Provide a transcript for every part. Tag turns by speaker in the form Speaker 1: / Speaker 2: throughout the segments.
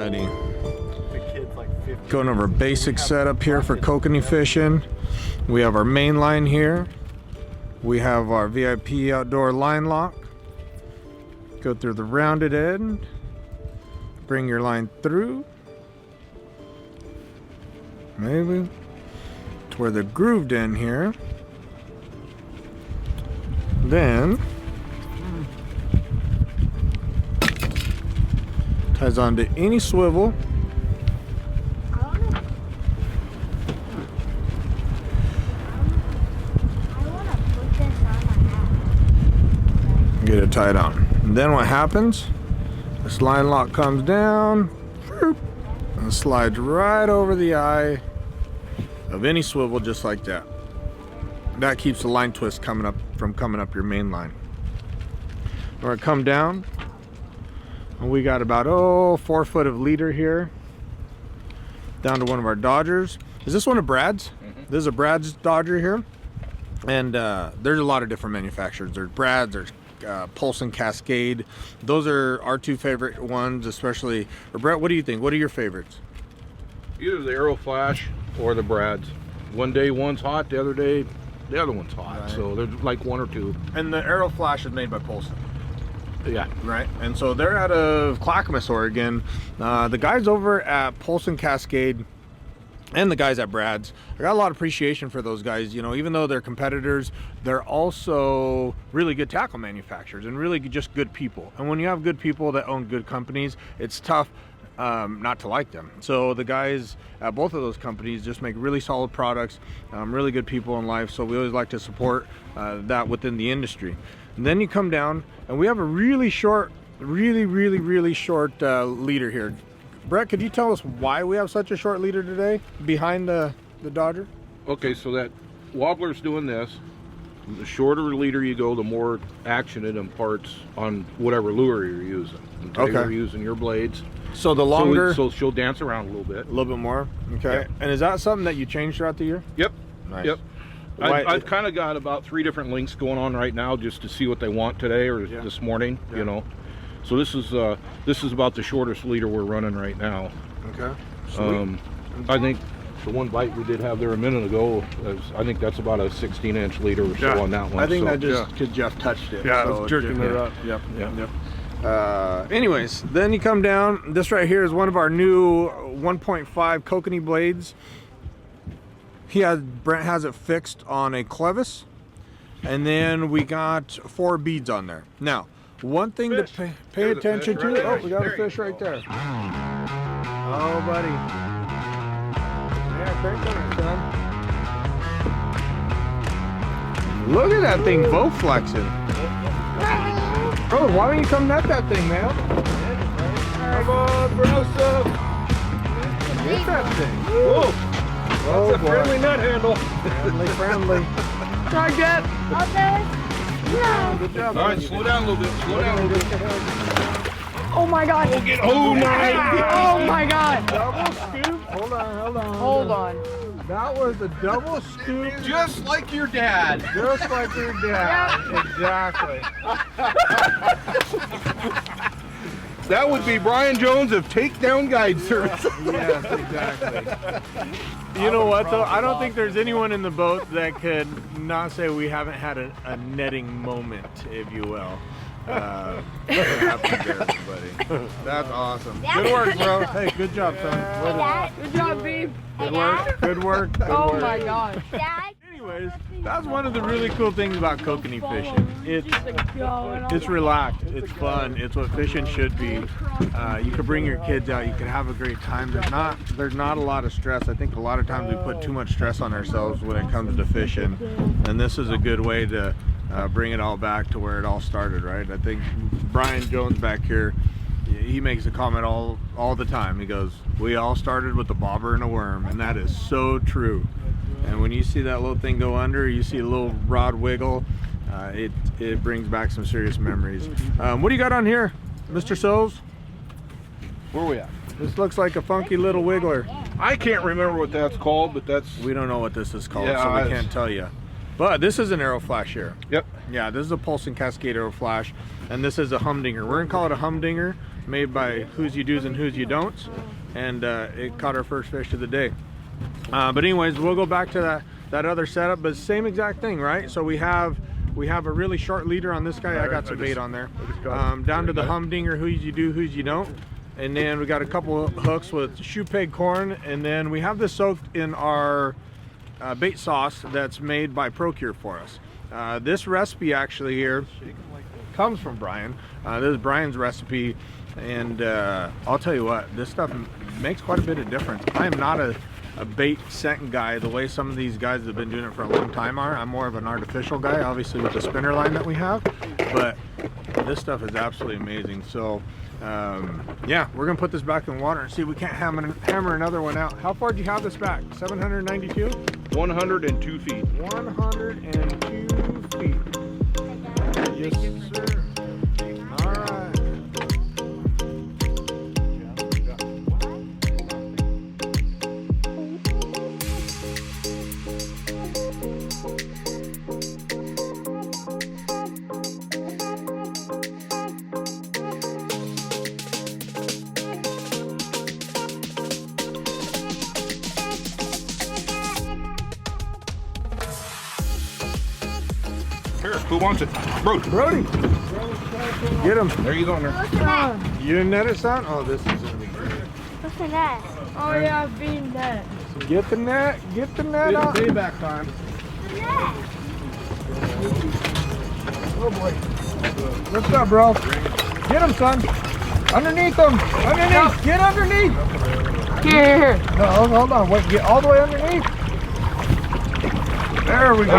Speaker 1: Alrighty.
Speaker 2: The kid's like 50.
Speaker 1: Going over basic setup here for kokanee fishing. We have our main line here. We have our VIP outdoor line lock. Go through the rounded end. Bring your line through. Maybe to where they're grooved in here. Then ties onto any swivel. Get it tied on. And then what happens? This line lock comes down and slides right over the eye of any swivel, just like that. That keeps the line twist coming up your main line. We're gonna come down, and we got about 4 foot of leader here, down to one of our Dodgers. Is this one of Brad's? This is a Brad's Dodger here, and there's a lot of different manufacturers. There's Brad's, there's Pulse and Cascade. Those are our two favorite ones, especially. Or Brent, what do you think? What are your favorites?
Speaker 3: Either the Aero Flash or the Brad's. One day one's hot, the other day the other one's hot. Right. So there's like one or two.
Speaker 1: And the Aero Flash is made by Pulse.
Speaker 3: Yeah.
Speaker 1: Right. And so they're out of Clackamas, Oregon. The guys over at Pulse and Cascade and the guys at Brad's, I got a lot of appreciation for those guys. You know, even though they're competitors, they're also really good tackle manufacturers and really just good people. And when you have good people that own good companies, it's tough not to like them. So the guys at both of those companies just make really solid products, really good people in life. So we always like to support that within the industry. And then you come down, and we have a really short, really short leader here. Brett, could you tell us why we have such a short leader today behind the Dodger?
Speaker 3: Okay, so that wobbler's doing this. The shorter leader you go, the more action it imparts on whatever lure you're using. And today we're using your blades.
Speaker 1: So the longer...
Speaker 3: So she'll dance around a little bit.
Speaker 1: A little bit more? Okay.
Speaker 3: Yep.
Speaker 1: And is that something that you change throughout the year?
Speaker 3: Yep.
Speaker 1: Nice.
Speaker 3: Yep. I've kind of got about 3 different links going on right now just to see what they want today or this morning, you know. So this is about the shortest leader we're running right now.
Speaker 1: Okay. Sweet.
Speaker 3: I think the one bite we did have there a minute ago, I think that's about a 16-inch leader or so on that one.
Speaker 1: I think that just because Jeff touched it.
Speaker 3: Yeah,
Speaker 1: so
Speaker 3: I was jerking it up.
Speaker 1: Yep. Anyways, then you come down. This right here is one of our new 1.5 kokanee blades. Brent has it fixed on a clevis, and then we got 4 beads on there. Now, one thing to pay attention to. Oh, we got a fish right there. Oh, buddy. Yeah, great looking, son. Look at that thing, bow flexing. Bro, why don't you come net that thing, man? Come on, bro, get that thing. Whoa.
Speaker 3: That's a friendly nut handle.
Speaker 1: Friendly.
Speaker 4: Try get.
Speaker 1: No. Good job.
Speaker 3: All right, slow down a little bit. Slow down a little bit.
Speaker 4: Oh my God.
Speaker 3: Oh my
Speaker 4: Oh my God.
Speaker 1: Double scoop. Hold on. That was a double scoop.
Speaker 2: Just like your dad.
Speaker 1: Just like your dad. Exactly.
Speaker 3: That would be Brian Jones of Takedown Guide Service.
Speaker 1: Yes, exactly. You know what, though? I don't think there's anyone in the boat that could not say we haven't had a netting moment, if you will. What happened there, everybody? That's awesome. Good work, bro. Hey, good job, son.
Speaker 4: Good job, Beeb.
Speaker 1: Good work. Good work. Good
Speaker 4: Oh
Speaker 1: work.
Speaker 4: my gosh.
Speaker 1: Anyways, that's one of the really cool things about kokanee fishing. It's relaxed, it's fun, it's what fishing should be. You can bring your kids out, you can have a great time. There's not a lot of stress. I think a lot of times we put too much stress on ourselves when it comes to fishing, and this is a good way to bring it all back to where it all started, right? I think Brian Jones back here, he makes a comment all the time. He goes, we all started with a bobber and a worm, and that is so true. And when you see that little thing go under, you see a little rod wiggle, it brings back some serious memories. What do you got on here, Mr. Soule?
Speaker 3: Where are we at?
Speaker 1: This looks like a funky little wiggler.
Speaker 3: I can't remember what that's called, but that's...
Speaker 1: We don't know what this is called, so we can't tell you. But this is an Aero Flash here.
Speaker 3: Yep.
Speaker 1: Yeah, this is a Pulse and Cascade Aero Flash, and this is a humdinger. We're gonna call it a humdinger, made by Who's You Do's and Who's You Don'ts, and it caught our first fish of the day. But anyways, we'll go back to that other setup, but same exact thing, right? So we have a really short leader on this guy. I got some bait on there. Down to the humdinger, Who's You Do, Who's You Don't. And then we got a couple of hooks with shoe peg corn, and then we have this soaked in our bait sauce that's made by Procure for us. This recipe actually here comes from Brian. This is Brian's recipe, and I'll tell you what, this stuff makes quite a bit of difference. I am not a bait scent guy the way some of these guys that have been doing it for a long time are. I'm more of an artificial guy, obviously with the spinner line that we have, but this stuff is absolutely amazing. So yeah, we're gonna put this back in the water and see if we can't hammer another one out. How far do you have this back? 792?
Speaker 3: 102 feet.
Speaker 1: 102 feet. Yes, sir. All right.
Speaker 3: Here, who wants it? Brody.
Speaker 1: Brody, get him.
Speaker 3: There you go, there.
Speaker 5: What's the net?
Speaker 1: You didn't net it, son? Oh, this is gonna be great.
Speaker 5: What's the net?
Speaker 4: Oh yeah, being dead.
Speaker 1: Get the net out.
Speaker 2: Payback time.
Speaker 5: The net.
Speaker 1: Oh boy. What's up, bro? Get him, son. Underneath him. Underneath. Get underneath.
Speaker 4: Here.
Speaker 1: No, hold on. Wait, get all the way underneath. There we go.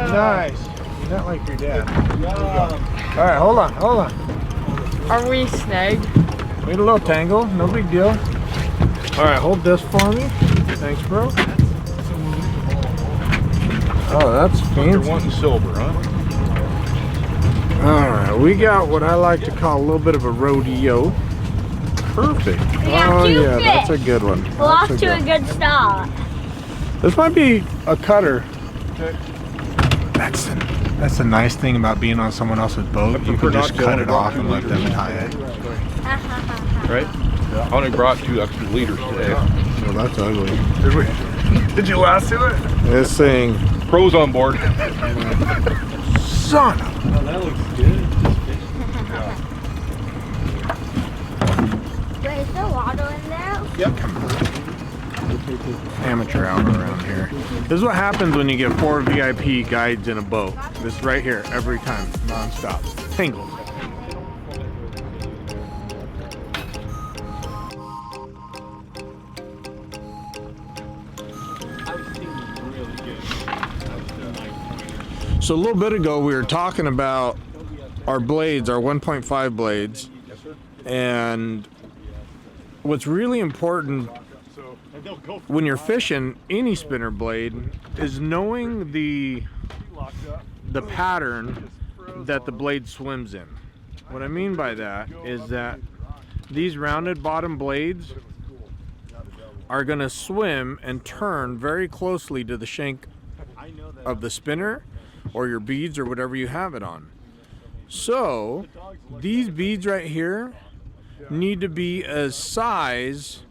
Speaker 1: Nice. You're not like your dad. All right, hold on.
Speaker 4: Are we snagged?
Speaker 1: Made a little tangle. No big deal. All right, hold this for me. Thanks, bro. Oh, that's
Speaker 3: They're
Speaker 1: fancy.
Speaker 3: wanting silver, huh?
Speaker 1: All right, we got what I like to call a little bit of a rodeo. Perfect.
Speaker 5: We got
Speaker 1: Oh
Speaker 5: two
Speaker 1: yeah, that's a
Speaker 5: fish.
Speaker 1: good one.
Speaker 5: We're off
Speaker 1: That's
Speaker 5: to
Speaker 1: a
Speaker 5: a
Speaker 1: good
Speaker 5: good start.
Speaker 1: This might be a cutter. That's the nice thing about being on someone else's boat. You can just cut it off and let them tie it.
Speaker 3: Right? I only brought 2 extra liters today.
Speaker 1: Well, that's ugly.
Speaker 2: Did you last to it?
Speaker 1: This thing,
Speaker 3: Pros on board.
Speaker 1: son of
Speaker 2: Oh, that looks good.
Speaker 5: Wait, is there water in there?
Speaker 1: amateur hour around here. This is what happens when you get 4 VIP guides in a boat. This right here, every time, non-stop. Tangles. So a little bit ago we were talking about our blades, our 1.5 blades, and what's really important when you're fishing any spinner blade is knowing the pattern that the blade swims in. What I mean by that is that these rounded bottom blades are going to swim and turn very closely to the shank of the spinner or your beads or whatever you have it on. So these beads right here need to be a size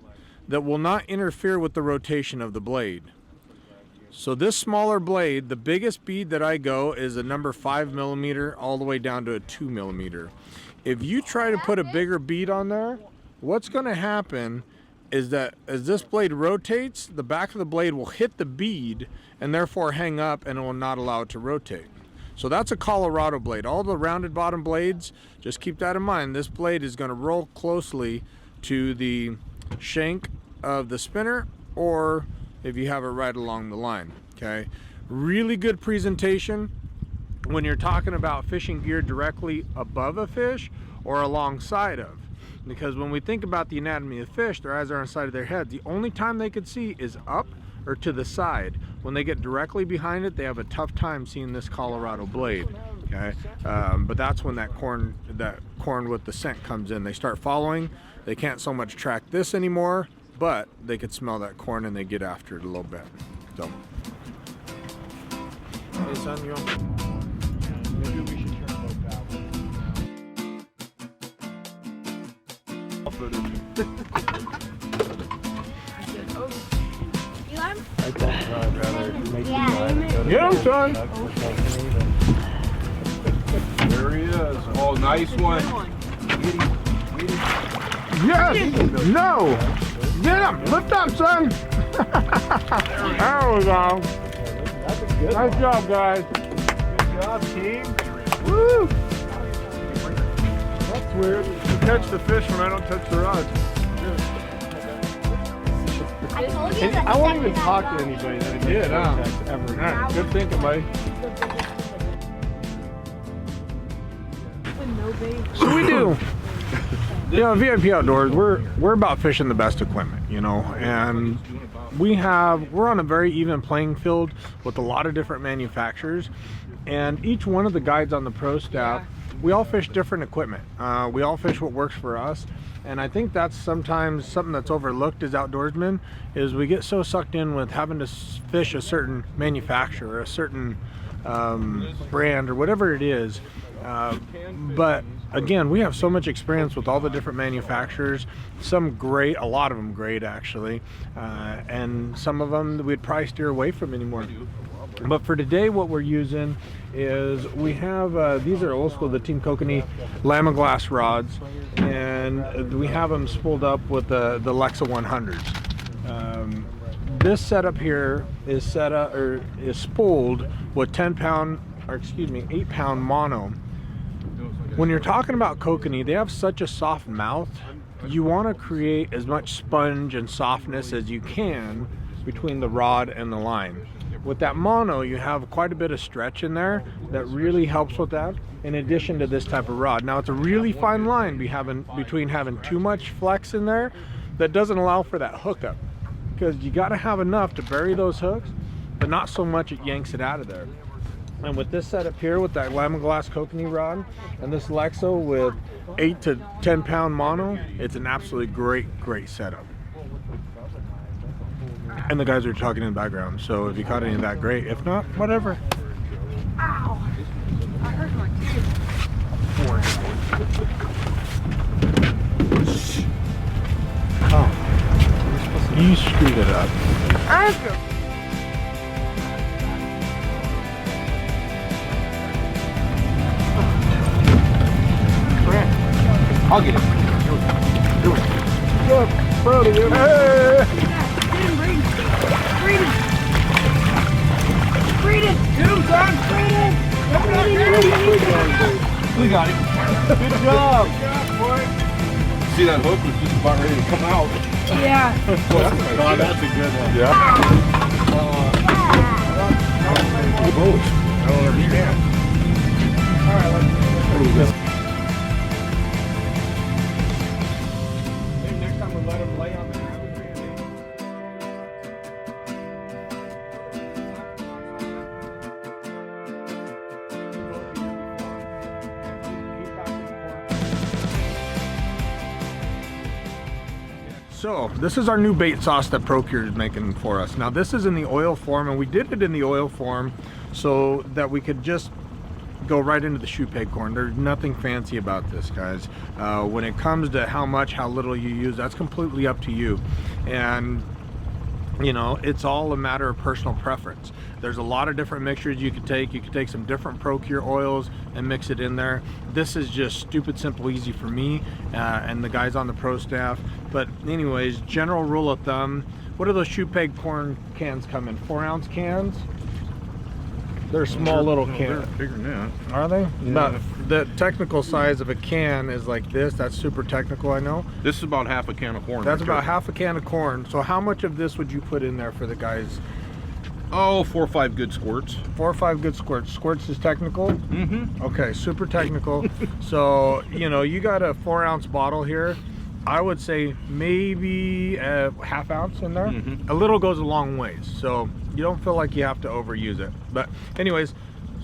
Speaker 1: that will not interfere with the rotation of the blade. So this smaller blade, the biggest bead that I go is a number 5mm all the way down to a 2mm. If you try to put a bigger bead on there, what's going to happen is that as this blade rotates, the back of the blade will hit the bead and therefore hang up and it will not allow it to rotate. So that's a Colorado blade. All the rounded bottom blades, just keep that in mind. This blade is going to roll closely to the shank of the spinner, or if you have it right along the line. Okay, really good presentation when you're talking about fishing gear directly above a fish or alongside of, because when we think about the anatomy of fish, their eyes are on the side of their head. The only time they could see is up or to the side. When they get directly behind it, they have a tough time seeing this Colorado blade. Okay, but that's when that corn with the scent comes in. They start following. They can't so much track this anymore, but they could smell that corn and they get after it a little bit. So, hey son, maybe we should turn both that way. footage.
Speaker 5: You want?
Speaker 2: Like that. I'd rather make
Speaker 5: Yeah.
Speaker 1: Get him, son.
Speaker 3: There he is. Oh, nice one.
Speaker 1: Yes! No! Get him! Lift up, son! There we go.
Speaker 2: That's a good
Speaker 1: Nice
Speaker 2: one.
Speaker 1: job, guys.
Speaker 2: Good job, team.
Speaker 1: Woo! That's weird. You catch the fish when I don't touch the rod.
Speaker 5: I told you
Speaker 2: And
Speaker 5: that
Speaker 2: I won't
Speaker 5: second
Speaker 2: even talk to
Speaker 5: I
Speaker 2: anybody that I
Speaker 1: Yeah,
Speaker 2: make
Speaker 1: no.
Speaker 2: contact ever
Speaker 1: All
Speaker 2: again.
Speaker 1: right, good thinking, buddy. So we do. You know, VIP Outdoors, we're about fishing the best equipment, you know, and we're on a very even playing field with a lot of different manufacturers, and each one of the guides on the pro staff, we all fish different equipment. We all fish what works for us, and I think that's sometimes something that's overlooked as outdoorsmen, is we get so sucked in with having to fish a certain manufacturer, a certain brand, or whatever it is. But again, we have so much experience with all the different manufacturers, some great, a lot of them great actually, and some of them we'd probably steer away from anymore. But for today, what we're using is we have these are old school, the Team Kokanee Lamaglass rods, and we have them spooled up with the Lexa 100s. This setup here is spooled with 8-pound mono. When you're talking about kokanee, they have such a soft mouth. You want to create as much sponge and softness as you can between the rod and the line. With that mono, you have quite a bit of stretch in there that really helps with that, in addition to this type of rod. Now, it's a really fine line between having too much flex in there that doesn't allow for that hookup, because you got to have enough to bury those hooks, but not so much it yanks it out of there. And with this setup here, with that Lamaglass Kokanee rod and this Lexo with 8 to 10 pound mono, it's an absolutely great setup. And the guys are talking in the background, so if you caught any of that, great. If not, whatever.
Speaker 4: Ow! I hurt my tooth.
Speaker 1: Oh, you screwed it up.
Speaker 4: I feel
Speaker 3: I'll get it.
Speaker 1: Good, proud of you. Hey!
Speaker 3: We got it.
Speaker 1: Good job. Boy.
Speaker 3: See, that hook was just about ready to come out.
Speaker 4: yeah.
Speaker 2: Oh, that's a good one.
Speaker 1: Yeah.
Speaker 3: The boats. I don't understand.
Speaker 1: All right, let's go. Maybe next time we'll let them lay on the ground. So this is our new bait sauce that Procure is making for us. Now this is in the oil form, and we did it in the oil form so that we could just go right into the shoe peg corn. There's nothing fancy about this, guys. When it comes to how much, how little you use, that's completely up to you. And you know, it's all a matter of personal preference. There's a lot of different mixtures you could take. You could take some different Procure oils and mix it in there. This is just stupid simple easy for me and the guys on the pro staff. But anyways, general rule of thumb, what do those shoe peg corn cans come in? 4-ounce cans? They're small little cans.
Speaker 3: They're bigger than that.
Speaker 1: Are they?
Speaker 3: Yeah.
Speaker 1: About the technical size of a can is like this. That's super technical, I know.
Speaker 3: This is about half a can of corn.
Speaker 1: That's
Speaker 3: right
Speaker 1: about
Speaker 3: there.
Speaker 1: half a can of corn. So how much of this would you put in there for the guys?
Speaker 3: Oh, 4 or 5 good squirts.
Speaker 1: 4 or 5 good squirts. Squirts is technical?
Speaker 3: Mm-hmm.
Speaker 1: Okay, super technical. So, you know, you got a 4-ounce bottle here. I would say maybe a ½ ounce in there.
Speaker 3: Mhm.
Speaker 1: A little goes a long ways, so you don't feel like you have to overuse it. But anyways,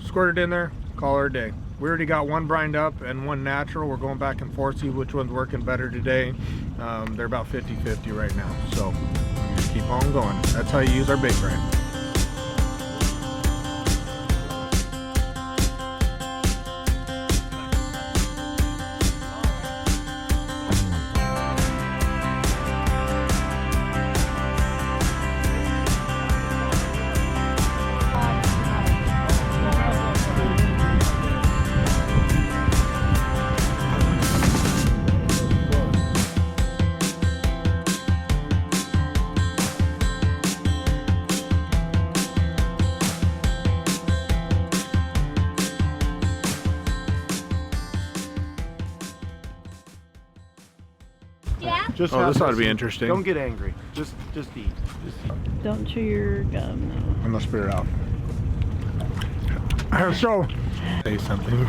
Speaker 1: squirt it in there, call her a day. We already got one brined up and one natural. We're going back and forth, see which one's working better today. They're about 50-50 right now, so just keep on going. That's how you use our bait brand.
Speaker 2: Just
Speaker 1: Oh,
Speaker 2: have
Speaker 1: this ought to be
Speaker 2: eat.
Speaker 1: interesting.
Speaker 2: Don't get angry. Just eat.
Speaker 6: Don't chew your gum.
Speaker 1: I'm gonna spit it out. So, say something.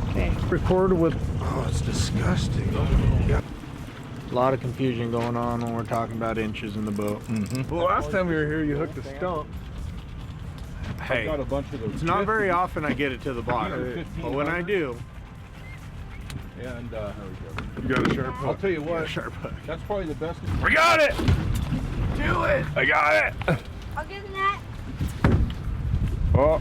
Speaker 6: Okay.
Speaker 1: Recorded with. Oh, it's disgusting. A lot of confusion going on when we're talking about inches in the boat.
Speaker 2: Well, last time we were here, you hooked a stump.
Speaker 1: Hey,
Speaker 3: Got a bunch of those.
Speaker 1: it's not very often I get it to the bottom, but when I do,
Speaker 3: And
Speaker 2: You got a sharp
Speaker 3: I'll
Speaker 2: hook.
Speaker 3: tell you what,
Speaker 1: sharp hook.
Speaker 3: that's probably the best.
Speaker 2: We got it! Do it! I got it!
Speaker 5: I'll give him that.
Speaker 2: Oh,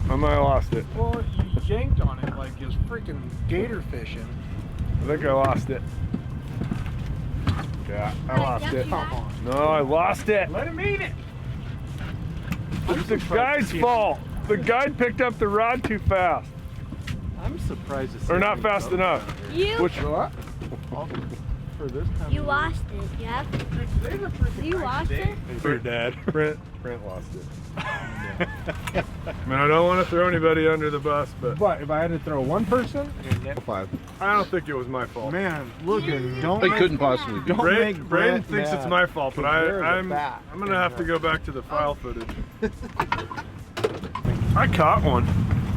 Speaker 2: I might have lost it.
Speaker 1: Well, you yanked on it like it's freaking gator fishing.
Speaker 2: I think I lost it. Yeah, I lost it.
Speaker 1: Come on.
Speaker 2: No, I lost it.
Speaker 1: Let him eat it.
Speaker 2: It's the guy's fault. The guy picked up the rod too fast.
Speaker 1: I'm surprised to see
Speaker 2: Or not fast enough.
Speaker 5: You
Speaker 2: Which
Speaker 1: what? For this time.
Speaker 5: you lost it, yeah? You lost it?
Speaker 1: Your dad.
Speaker 2: Brent lost it. I mean, I don't want to throw anybody under the bus, but
Speaker 1: But if I had to throw one person, five.
Speaker 2: I don't think it was my fault.
Speaker 1: Man, look and don't
Speaker 3: They
Speaker 1: make,
Speaker 3: couldn't possibly be.
Speaker 1: don't make
Speaker 2: Braden
Speaker 1: Brent
Speaker 2: thinks it's
Speaker 1: mad.
Speaker 2: my fault, but
Speaker 1: There's a
Speaker 2: I'm
Speaker 1: bat
Speaker 2: gonna have to
Speaker 1: in
Speaker 2: go back to the file footage. I caught one.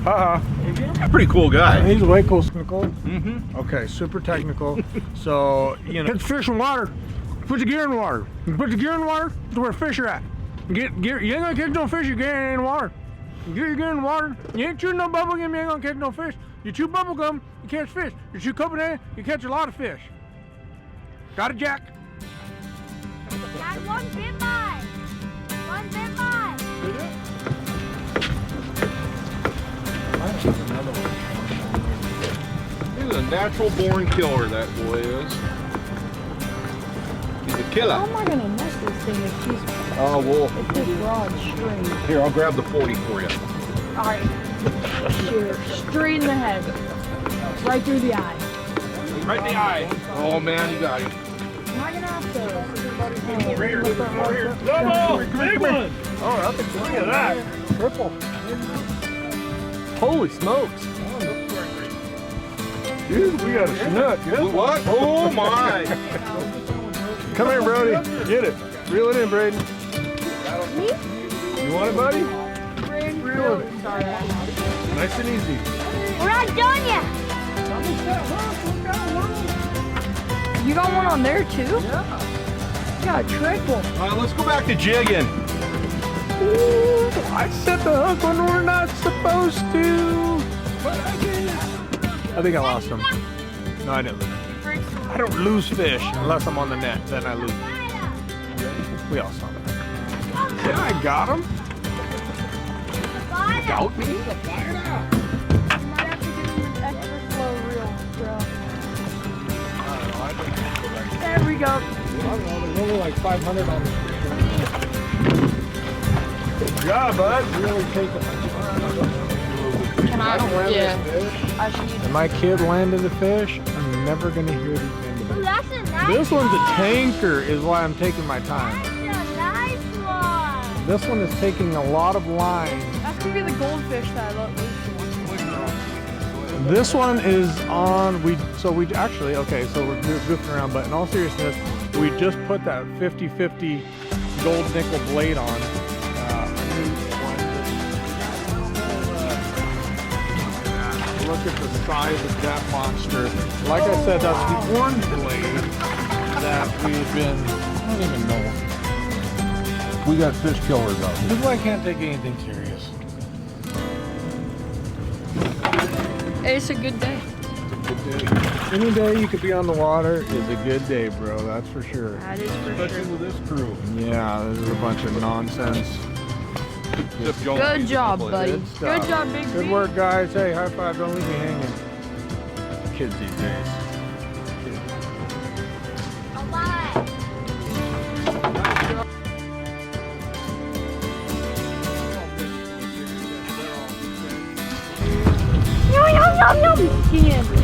Speaker 2: Haha.
Speaker 3: Pretty cool guy.
Speaker 1: He's way cool technical.
Speaker 3: Mm-hmm.
Speaker 1: Okay, super technical. So, you know. It's fish in water. Put the gear in water. You put the gear in water, that's where fish are at. Get gear. You ain't gonna catch no fish, your gear in water. You get your gear in water. You ain't chewing no bubble gum, you ain't gonna catch no fish. You chew bubble gum, you catch fish. You chew Kokanee, you catch a lot of fish. Got it, Jack?
Speaker 5: Got one bit by. One bit by.
Speaker 3: He's a natural born killer, that boy is. He's a
Speaker 6: How
Speaker 3: killer.
Speaker 6: am I gonna miss this thing if she's
Speaker 3: Oh, well,
Speaker 6: if this rod string?
Speaker 3: here, I'll grab the 40 for you.
Speaker 6: Alright. Shoot her straight in the head. Right through the eye.
Speaker 3: Right in the eye. Oh, man, you got him.
Speaker 6: Am I gonna have to?
Speaker 2: Over here. Double! Big one! Oh, that's a look at that.
Speaker 1: Triple.
Speaker 2: Holy smokes. Dude, we got a snook.
Speaker 3: What? Oh, my.
Speaker 2: Come here, Brody. Get it. Reel it in, Braden. You want it, buddy? Reel it. Nice and easy.
Speaker 5: We're not done yet.
Speaker 6: You got one on there too? Yeah. You got a triple.
Speaker 3: All right, let's go back to jigging.
Speaker 1: Ooh, I set the hook when we're not supposed to. But I did. I think I lost him. No, I didn't lose. I don't lose fish unless I'm on the net. Then I lose. We all saw that. Yeah, I got him.
Speaker 3: Got me?
Speaker 6: You might have to give him an extra slow reel, bro. There we go.
Speaker 1: I don't know, there's only like 500 on the
Speaker 2: Good job, bud.
Speaker 1: really take it.
Speaker 6: Can I? Yeah. I should use
Speaker 1: And my kid landed the fish. I'm never gonna hear the end of
Speaker 5: Ooh,
Speaker 1: it.
Speaker 5: that's a nice
Speaker 1: This one's a
Speaker 5: one.
Speaker 1: tanker, is why I'm taking my time.
Speaker 5: That's a nice one.
Speaker 1: This one is taking a lot of line.
Speaker 6: That's gonna be the goldfish that I love.
Speaker 1: This one is on. We actually okay. So we're goofing around, but in all seriousness, we just put that 50/50 gold nickel blade on. Look at the size of that monster. Like I said, that's the orange blade that we've been. I don't even know.
Speaker 3: We got fish killers out
Speaker 1: This is why I can't take anything serious.
Speaker 6: It's a good day.
Speaker 1: Any day you could be on the water is a good day, bro. That's for sure.
Speaker 6: That is for
Speaker 3: Especially
Speaker 6: sure.
Speaker 3: with this crew.
Speaker 1: Yeah, this is a bunch of nonsense.
Speaker 6: Good job, buddy.
Speaker 1: Good stuff.
Speaker 6: Good job, Big
Speaker 1: Good
Speaker 6: B.
Speaker 1: work, guys. Hey, high five. Don't leave me hanging. Kids these days.
Speaker 5: Alive.
Speaker 6: Yum, yum, yum, yum.